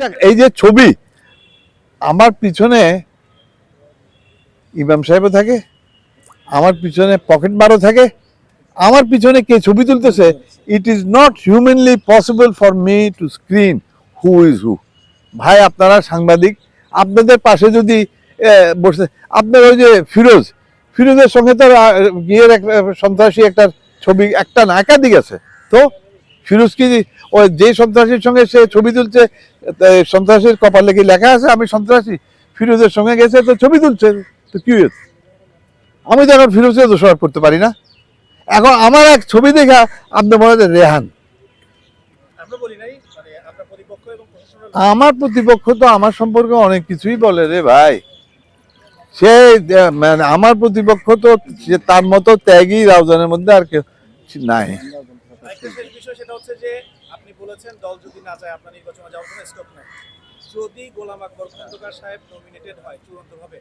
এই যে ছবি, আমার পিছনে ইমাম সাহেবও থাকে, আমার পিছনে পকেট মারও থাকে, আমার পিছনে কে ছবি তুলতেছে। It is not humanly possible for me two screen who is who. ভাই আপনারা সাংবাদিক, আপনাদের পাশে যদি বসে আপনার ওই যে ফিরোজের সঙ্গে তো গিয়ে সন্ত্রাসী একটা ছবি, একটা না একাধিক আছে। তো ফিরোজ কি ওই যে সন্ত্রাসীর সঙ্গে সে ছবি তুলছে, সন্ত্রাসীর কপালে কি লেখা আছে আমি সন্ত্রাসী? ফিরোজের সঙ্গে গেছে তো ছবি তুলছে, তো কি হয়েছে? আমি তো এখন ফিরোজকে দোষারোপ করতে পারি না। এখন আমার এক ছবি দেখা আপনি মনে হচ্ছে রেহান। আমার প্রতিপক্ষ তো আমার সম্পর্কে অনেক কিছুই বলে রে ভাই। সে মানে আমার প্রতিপক্ষ তো তার মতো ত্যাগী রাউজানের মধ্যে আর কেউ নাই। আপনি বলেছেন দল যদি না যায় আপনার নির্বাচনে যাওয়ার কোনো স্কোপ নাই। যদি গোলাম আকবর খন্দকার সাহেব নমিনেটেড হয় চূড়ান্তভাবে,